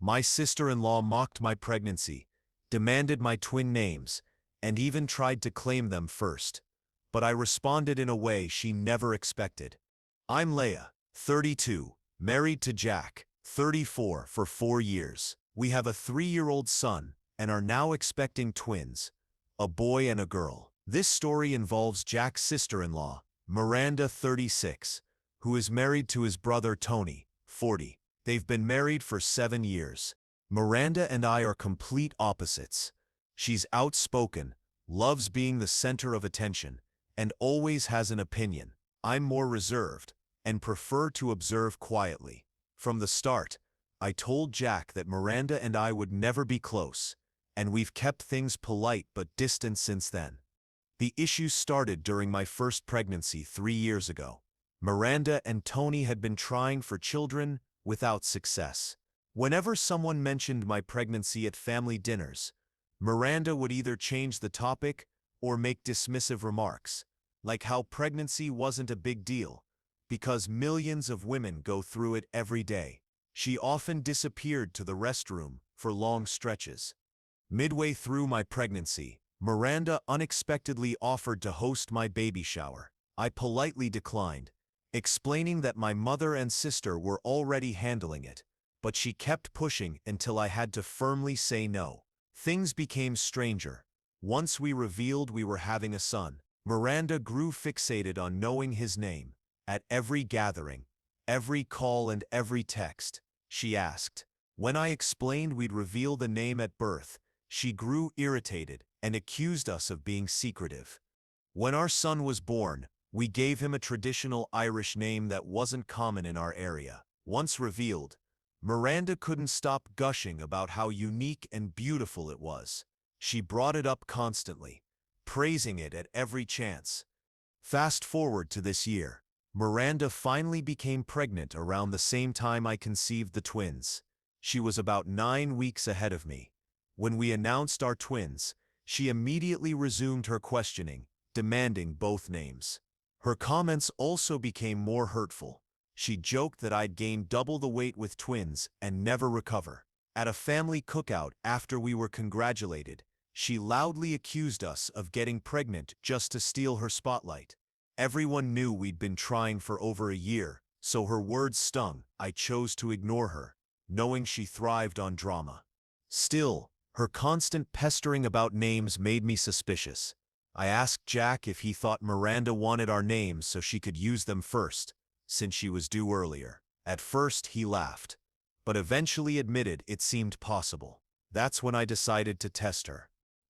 My sister-in-law mocked my pregnancy, demanded my twin names, and even tried to claim them first. But I responded in a way she never expected. I'm Leia, 32, married to Jack, 34, for 4 years. We have a 3-year-old son and are now expecting twins, a boy and a girl. This story involves Jack's sister-in-law, Miranda, 36, who is married to his brother Tony, 40. They've been married for 7 years. Miranda and I are complete opposites. She's outspoken, loves being the center of attention, and always has an opinion. I'm more reserved and prefer to observe quietly. From the start, I told Jack that Miranda and I would never be close, and we've kept things polite but distant since then. The issue started during my first pregnancy 3 years ago. Miranda and Tony had been trying for children without success. Whenever someone mentioned my pregnancy at family dinners, Miranda would either change the topic or make dismissive remarks, like how pregnancy wasn't a big deal, because millions of women go through it every day. She often disappeared to the restroom for long stretches. Midway through my pregnancy, Miranda unexpectedly offered to host my baby shower. I politely declined, explaining that my mother and sister were already handling it, but she kept pushing until I had to firmly say no. Things became stranger. Once we revealed we were having a son, Miranda grew fixated on knowing his name. At every gathering, every call and every text, she asked. When I explained we'd reveal the name at birth, she grew irritated and accused us of being secretive. When our son was born, we gave him a traditional Irish name that wasn't common in our area. Once revealed, Miranda couldn't stop gushing about how unique and beautiful it was. She brought it up constantly, praising it at every chance. Fast forward to this year. Miranda finally became pregnant around the same time I conceived the twins. She was about 9 weeks ahead of me. When we announced our twins, she immediately resumed her questioning, demanding both names. Her comments also became more hurtful. She joked that I'd gain double the weight with twins and never recover. At a family cookout after we were congratulated, she loudly accused us of getting pregnant just to steal her spotlight. Everyone knew we'd been trying for over a year, so her words stung. I chose to ignore her, knowing she thrived on drama. Still, her constant pestering about names made me suspicious. I asked Jack if he thought Miranda wanted our names so she could use them first, since she was due earlier. At first, he laughed, but eventually admitted it seemed possible. That's when I decided to test her.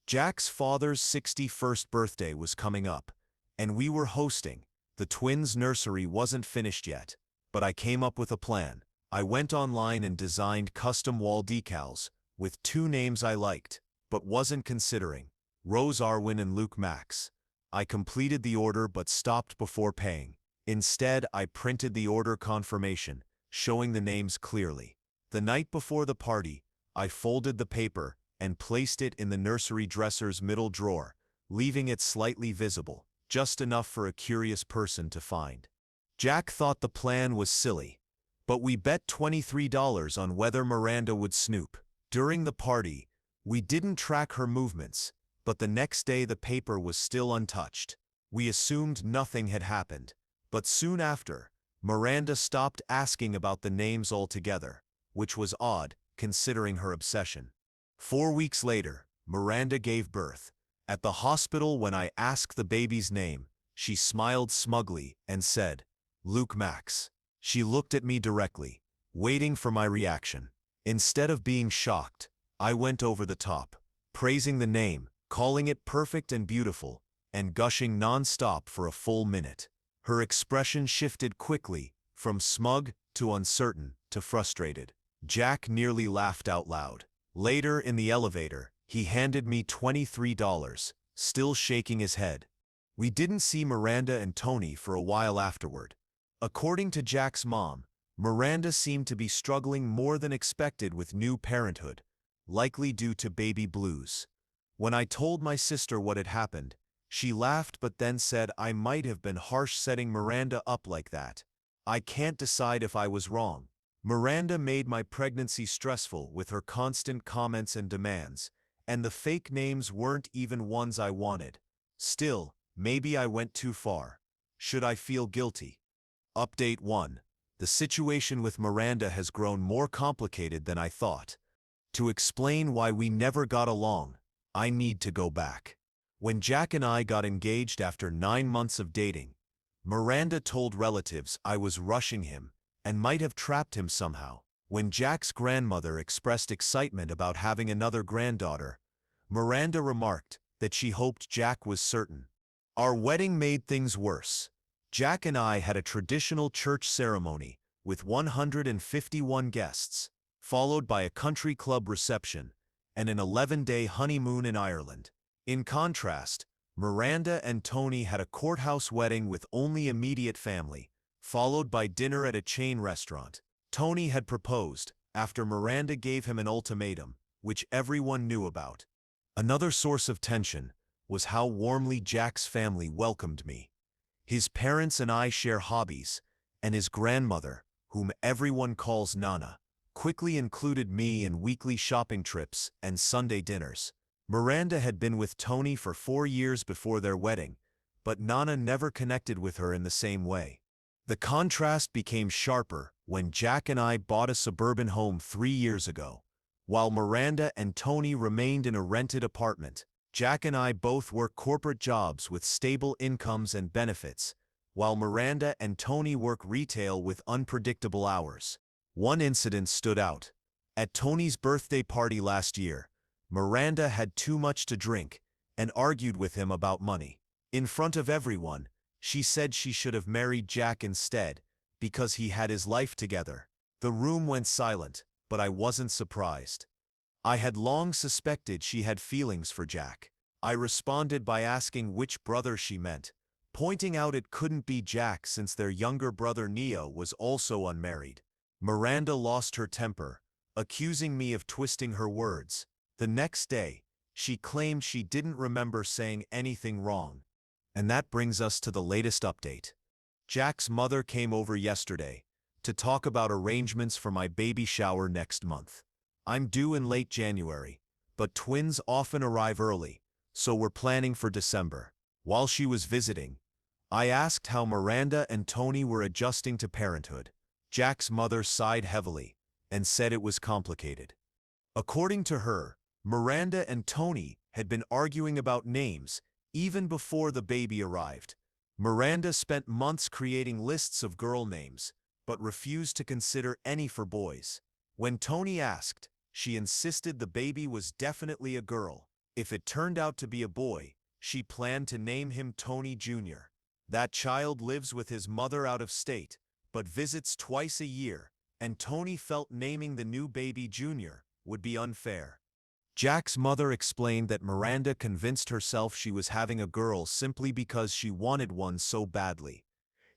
Jack's father's 61st birthday was coming up, and we were hosting. The twins' nursery wasn't finished yet, but I came up with a plan. I went online and designed custom wall decals with 2 names I liked, but wasn't considering: Rose Arwen and Luke Max. I completed the order but stopped before paying. Instead, I printed the order confirmation, showing the names clearly. The night before the party, I folded the paper and placed it in the nursery dresser's middle drawer, leaving it slightly visible, just enough for a curious person to find. Jack thought the plan was silly, but we bet $23 on whether Miranda would snoop. During the party, we didn't track her movements, but the next day the paper was still untouched. We assumed nothing had happened, but soon after, Miranda stopped asking about the names altogether, which was odd, considering her obsession. 4 weeks later, Miranda gave birth. At the hospital, when I asked the baby's name, she smiled smugly and said, "Luke Max." She looked at me directly, waiting for my reaction. Instead of being shocked, I went over the top, praising the name, calling it perfect and beautiful, and gushing non-stop for a full minute. Her expression shifted quickly, from smug to uncertain to frustrated. Jack nearly laughed out loud. Later in the elevator, he handed me $23, still shaking his head. We didn't see Miranda and Tony for a while afterward. According to Jack's mom, Miranda seemed to be struggling more than expected with new parenthood, likely due to baby blues. When I told my sister what had happened, she laughed but then said I might have been harsh setting Miranda up like that. I can't decide if I was wrong. Miranda made my pregnancy stressful with her constant comments and demands, and the fake names weren't even ones I wanted. Still, maybe I went too far. Should I feel guilty? Update 1. The situation with Miranda has grown more complicated than I thought. To explain why we never got along, I need to go back. When Jack and I got engaged after 9 months of dating, Miranda told relatives I was rushing him and might have trapped him somehow. When Jack's grandmother expressed excitement about having another granddaughter, Miranda remarked that she hoped Jack was certain. Our wedding made things worse. Jack and I had a traditional church ceremony with 151 guests, followed by a country club reception and an 11-day honeymoon in Ireland. In contrast, Miranda and Tony had a courthouse wedding with only immediate family, followed by dinner at a chain restaurant. Tony had proposed after Miranda gave him an ultimatum, which everyone knew about. Another source of tension was how warmly Jack's family welcomed me. His parents and I share hobbies, and his grandmother, whom everyone calls Nana, quickly included me in weekly shopping trips and Sunday dinners. Miranda had been with Tony for 4 years before their wedding, but Nana never connected with her in the same way. The contrast became sharper when Jack and I bought a suburban home 3 years ago. While Miranda and Tony remained in a rented apartment, Jack and I both work corporate jobs with stable incomes and benefits, while Miranda and Tony work retail with unpredictable hours. One incident stood out. At Tony's birthday party last year, Miranda had too much to drink and argued with him about money. In front of everyone, she said she should have married Jack instead because he had his life together. The room went silent, but I wasn't surprised. I had long suspected she had feelings for Jack. I responded by asking which brother she meant, pointing out it couldn't be Jack since their younger brother Neo was also unmarried. Miranda lost her temper, accusing me of twisting her words. The next day, she claimed she didn't remember saying anything wrong. And that brings us to the latest update. Jack's mother came over yesterday to talk about arrangements for my baby shower next month. I'm due in late January, but twins often arrive early, so we're planning for December. While she was visiting, I asked how Miranda and Tony were adjusting to parenthood. Jack's mother sighed heavily and said it was complicated. According to her, Miranda and Tony had been arguing about names even before the baby arrived. Miranda spent months creating lists of girl names, but refused to consider any for boys. When Tony asked, she insisted the baby was definitely a girl. If it turned out to be a boy, she planned to name him Tony Jr. That child lives with his mother out of state, but visits twice a year, and Tony felt naming the new baby Jr. would be unfair. Jack's mother explained that Miranda convinced herself she was having a girl simply because she wanted one so badly.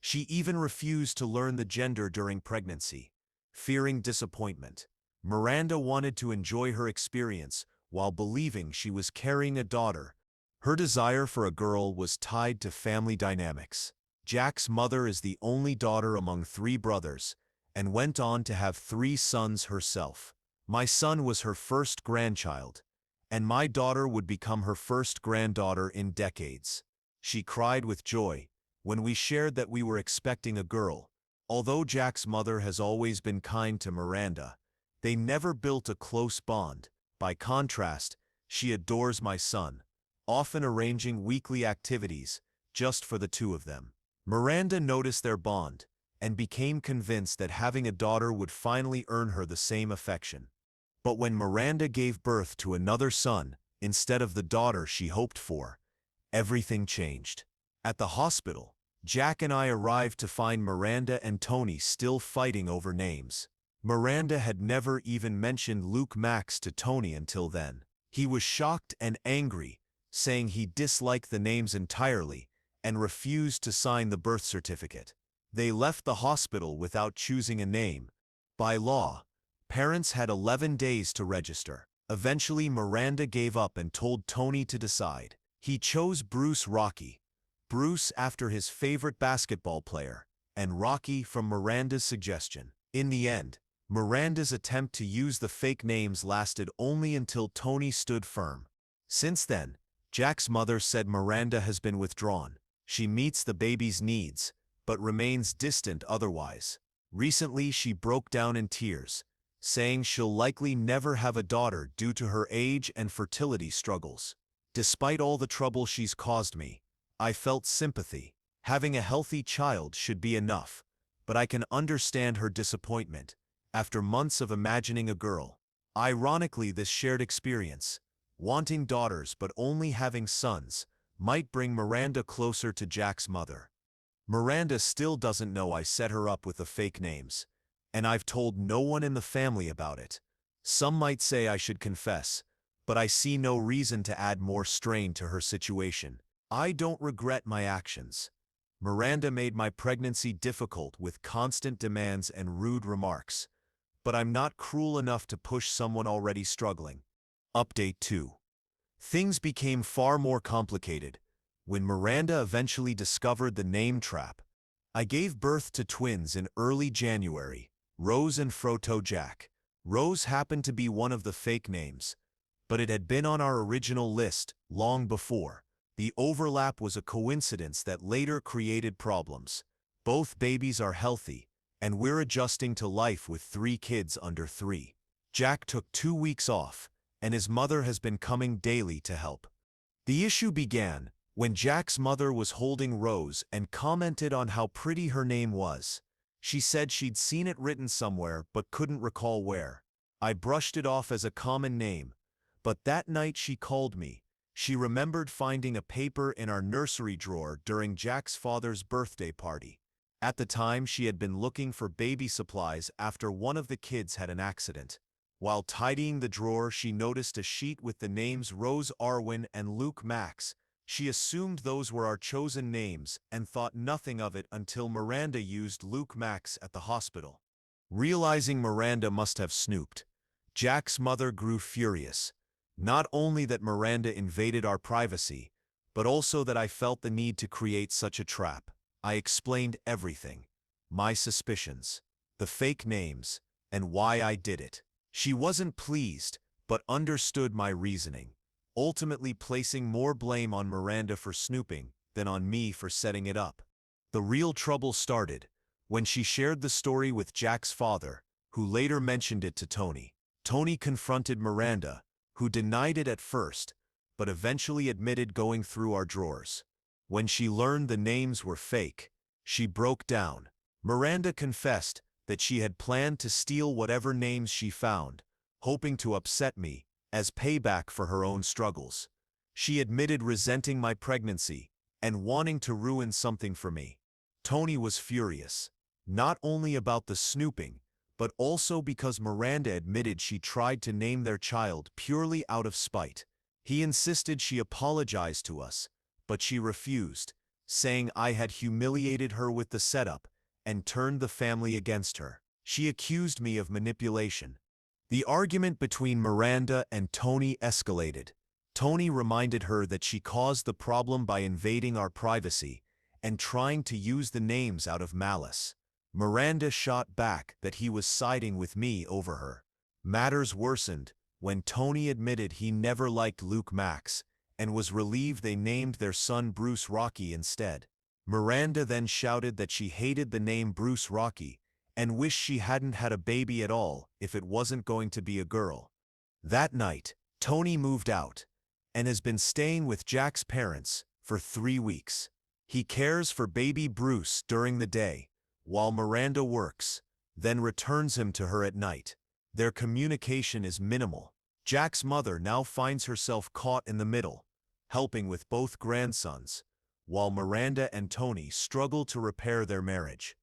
She even refused to learn the gender during pregnancy, fearing disappointment. Miranda wanted to enjoy her experience while believing she was carrying a daughter. Her desire for a girl was tied to family dynamics. Jack's mother is the only daughter among 3 brothers and went on to have 3 sons herself. My son was her first grandchild, and my daughter would become her first granddaughter in decades. She cried with joy when we shared that we were expecting a girl. Although Jack's mother has always been kind to Miranda, they never built a close bond. By contrast, she adores my son, often arranging weekly activities just for the 2 of them. Miranda noticed their bond and became convinced that having a daughter would finally earn her the same affection. But when Miranda gave birth to another son instead of the daughter she hoped for, everything changed. At the hospital, Jack and I arrived to find Miranda and Tony still fighting over names. Miranda had never even mentioned Luke Max to Tony until then. He was shocked and angry, saying he disliked the names entirely and refused to sign the birth certificate. They left the hospital without choosing a name. By law, parents had 11 days to register. Eventually, Miranda gave up and told Tony to decide. He chose Bruce Rocky, Bruce after his favorite basketball player, and Rocky from Miranda's suggestion. In the end, Miranda's attempt to use the fake names lasted only until Tony stood firm. Since then, Jack's mother said Miranda has been withdrawn. She meets the baby's needs, but remains distant otherwise. Recently, she broke down in tears, saying she'll likely never have a daughter due to her age and fertility struggles. Despite all the trouble she's caused me, I felt sympathy. Having a healthy child should be enough, but I can understand her disappointment after months of imagining a girl. Ironically, this shared experience, wanting daughters but only having sons, might bring Miranda closer to Jack's mother. Miranda still doesn't know I set her up with the fake names, and I've told no one in the family about it. Some might say I should confess, but I see no reason to add more strain to her situation. I don't regret my actions. Miranda made my pregnancy difficult with constant demands and rude remarks, but I'm not cruel enough to push someone already struggling. Update 2. Things became far more complicated when Miranda eventually discovered the name trap. I gave birth to twins in early January, Rose and Froto Jack. Rose happened to be one of the fake names, but it had been on our original list long before. The overlap was a coincidence that later created problems. Both babies are healthy, and we're adjusting to life with 3 kids under 3. Jack took 2 weeks off, and his mother has been coming daily to help. The issue began when Jack's mother was holding Rose and commented on how pretty her name was. She said she'd seen it written somewhere but couldn't recall where. I brushed it off as a common name, but that night she called me. She remembered finding a paper in our nursery drawer during Jack's father's birthday party. At the time, she had been looking for baby supplies after one of the kids had an accident. While tidying the drawer, she noticed a sheet with the names Rose Arwen and Luke Max. She assumed those were our chosen names and thought nothing of it until Miranda used Luke Max at the hospital. Realizing Miranda must have snooped, Jack's mother grew furious. Not only that Miranda invaded our privacy, but also that I felt the need to create such a trap. I explained everything, my suspicions, the fake names, and why I did it. She wasn't pleased, but understood my reasoning, ultimately placing more blame on Miranda for snooping than on me for setting it up. The real trouble started when she shared the story with Jack's father, who later mentioned it to Tony. Tony confronted Miranda, who denied it at first, but eventually admitted going through our drawers. When she learned the names were fake, she broke down. Miranda confessed that she had planned to steal whatever names she found, hoping to upset me as payback for her own struggles. She admitted resenting my pregnancy and wanting to ruin something for me. Tony was furious, not only about the snooping, but also because Miranda admitted she tried to name their child purely out of spite. He insisted she apologize to us, but she refused, saying I had humiliated her with the setup and turned the family against her. She accused me of manipulation. The argument between Miranda and Tony escalated. Tony reminded her that she caused the problem by invading our privacy and trying to use the names out of malice. Miranda shot back that he was siding with me over her. Matters worsened when Tony admitted he never liked Luke Max and was relieved they named their son Bruce Rocky instead. Miranda then shouted that she hated the name Bruce Rocky and wished she hadn't had a baby at all if it wasn't going to be a girl. That night, Tony moved out and has been staying with Jack's parents for 3 weeks. He cares for baby Bruce during the day, while Miranda works, then returns him to her at night. Their communication is minimal. Jack's mother now finds herself caught in the middle, helping with both grandsons, while Miranda and Tony struggle to repair their marriage.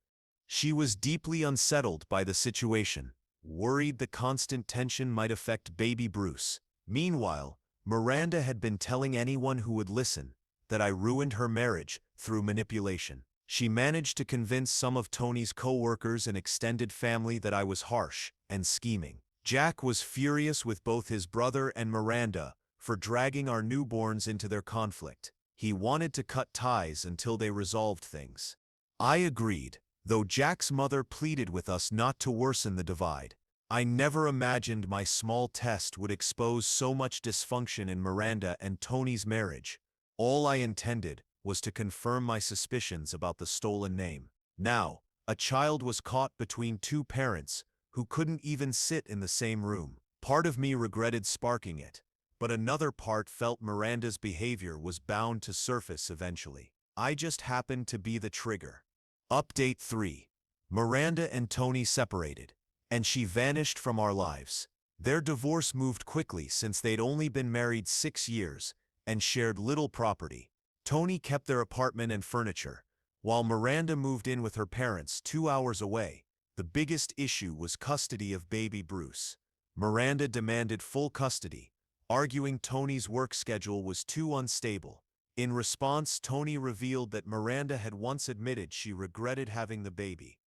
She was deeply unsettled by the situation, worried the constant tension might affect baby Bruce. Meanwhile, Miranda had been telling anyone who would listen that I ruined her marriage through manipulation. She managed to convince some of Tony's co-workers and extended family that I was harsh and scheming. Jack was furious with both his brother and Miranda for dragging our newborns into their conflict. He wanted to cut ties until they resolved things. I agreed, though Jack's mother pleaded with us not to worsen the divide. I never imagined my small test would expose so much dysfunction in Miranda and Tony's marriage. All I intended was to confirm my suspicions about the stolen name. Now, a child was caught between two parents who couldn't even sit in the same room. Part of me regretted sparking it, but another part felt Miranda's behavior was bound to surface eventually. I just happened to be the trigger. Update 3. Miranda and Tony separated, and she vanished from our lives. Their divorce moved quickly since they'd only been married 6 years and shared little property. Tony kept their apartment and furniture, while Miranda moved in with her parents 2 hours away. The biggest issue was custody of baby Bruce. Miranda demanded full custody, arguing Tony's work schedule was too unstable. In response, Tony revealed that Miranda had once admitted she regretted having the baby.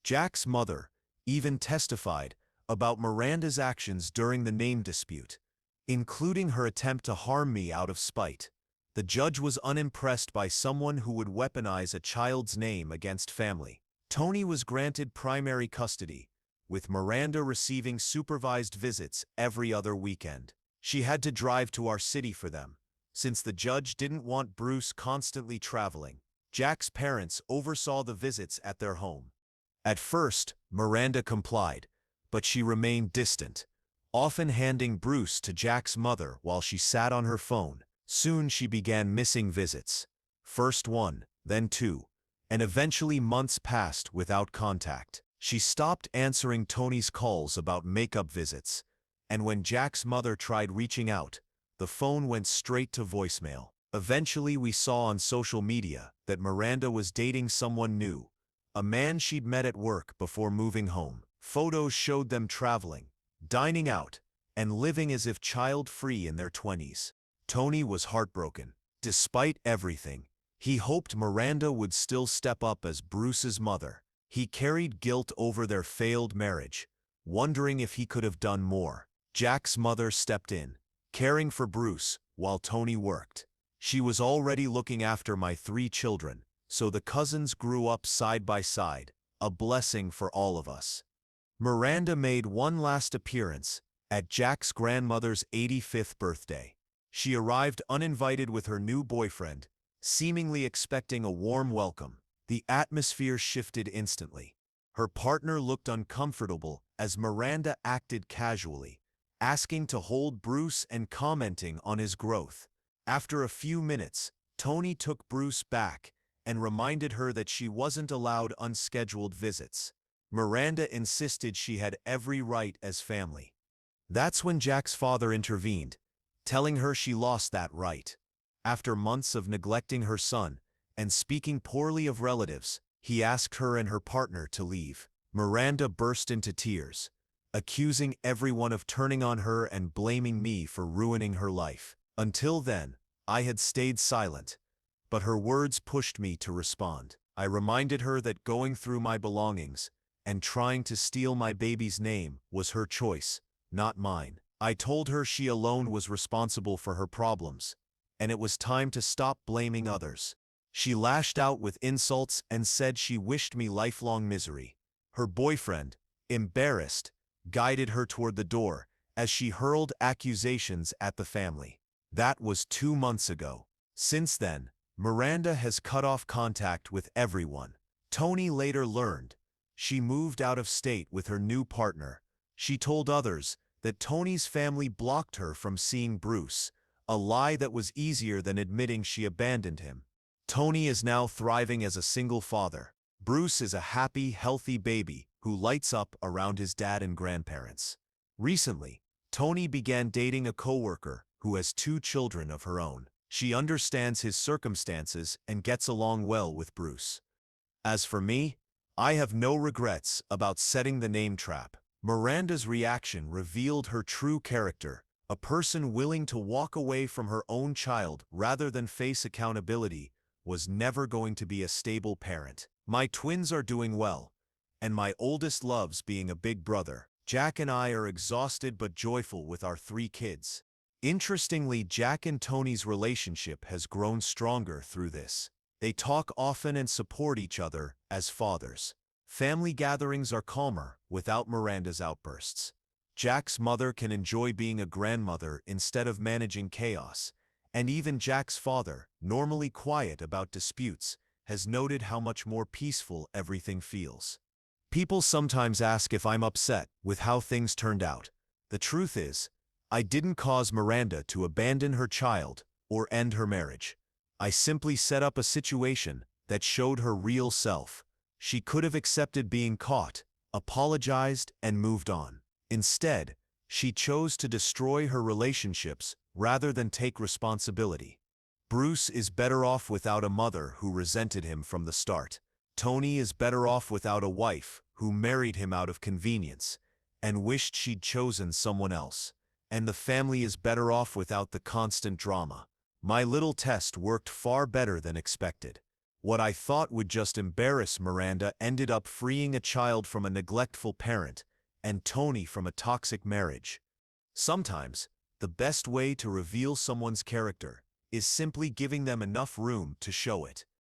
Jack's mother even testified about Miranda's actions during the name dispute, including her attempt to harm me out of spite. The judge was unimpressed by someone who would weaponize a child's name against family. Tony was granted primary custody, with Miranda receiving supervised visits every other weekend. She had to drive to our city for them, since the judge didn't want Bruce constantly traveling. Jack's parents oversaw the visits at their home. At first, Miranda complied, but she remained distant, often handing Bruce to Jack's mother while she sat on her phone. Soon she began missing visits. First one, then two, and eventually months passed without contact. She stopped answering Tony's calls about makeup visits, and when Jack's mother tried reaching out, the phone went straight to voicemail. Eventually we saw on social media that Miranda was dating someone new, a man she'd met at work before moving home. Photos showed them traveling, dining out, and living as if child-free in their 20s. Tony was heartbroken. Despite everything, he hoped Miranda would still step up as Bruce's mother. He carried guilt over their failed marriage, wondering if he could have done more. Jack's mother stepped in, caring for Bruce while Tony worked. She was already looking after my 3 children, so the cousins grew up side by side, a blessing for all of us. Miranda made one last appearance at Jack's grandmother's 85th birthday. She arrived uninvited with her new boyfriend, seemingly expecting a warm welcome. The atmosphere shifted instantly. Her partner looked uncomfortable as Miranda acted casually, asking to hold Bruce and commenting on his growth. After a few minutes, Tony took Bruce back and reminded her that she wasn't allowed unscheduled visits. Miranda insisted she had every right as family. That's when Jack's father intervened, telling her she lost that right. After months of neglecting her son and speaking poorly of relatives, he asked her and her partner to leave. Miranda burst into tears, accusing everyone of turning on her and blaming me for ruining her life. Until then, I had stayed silent, but her words pushed me to respond. I reminded her that going through my belongings and trying to steal my baby's name was her choice, not mine. I told her she alone was responsible for her problems, and it was time to stop blaming others. She lashed out with insults and said she wished me lifelong misery. Her boyfriend, embarrassed, guided her toward the door as she hurled accusations at the family. That was 2 months ago. Since then, Miranda has cut off contact with everyone. Tony later learned she moved out of state with her new partner. She told others that Tony's family blocked her from seeing Bruce, a lie that was easier than admitting she abandoned him. Tony is now thriving as a single father. Bruce is a happy, healthy baby who lights up around his dad and grandparents. Recently, Tony began dating a coworker who has 2 children of her own. She understands his circumstances and gets along well with Bruce. As for me, I have no regrets about setting the name trap. Miranda's reaction revealed her true character, a person willing to walk away from her own child rather than face accountability was never going to be a stable parent. My twins are doing well, and my oldest loves being a big brother. Jack and I are exhausted but joyful with our 3 kids. Interestingly, Jack and Tony's relationship has grown stronger through this. They talk often and support each other as fathers. Family gatherings are calmer without Miranda's outbursts. Jack's mother can enjoy being a grandmother instead of managing chaos, and even Jack's father, normally quiet about disputes, has noted how much more peaceful everything feels. People sometimes ask if I'm upset with how things turned out. The truth is, I didn't cause Miranda to abandon her child or end her marriage. I simply set up a situation that showed her real self. She could have accepted being caught, apologized, and moved on. Instead, she chose to destroy her relationships rather than take responsibility. Bruce is better off without a mother who resented him from the start. Tony is better off without a wife who married him out of convenience and wished she'd chosen someone else. And the family is better off without the constant drama. My little test worked far better than expected. What I thought would just embarrass Miranda ended up freeing a child from a neglectful parent and Tony from a toxic marriage. Sometimes, the best way to reveal someone's character is simply giving them enough room to show it.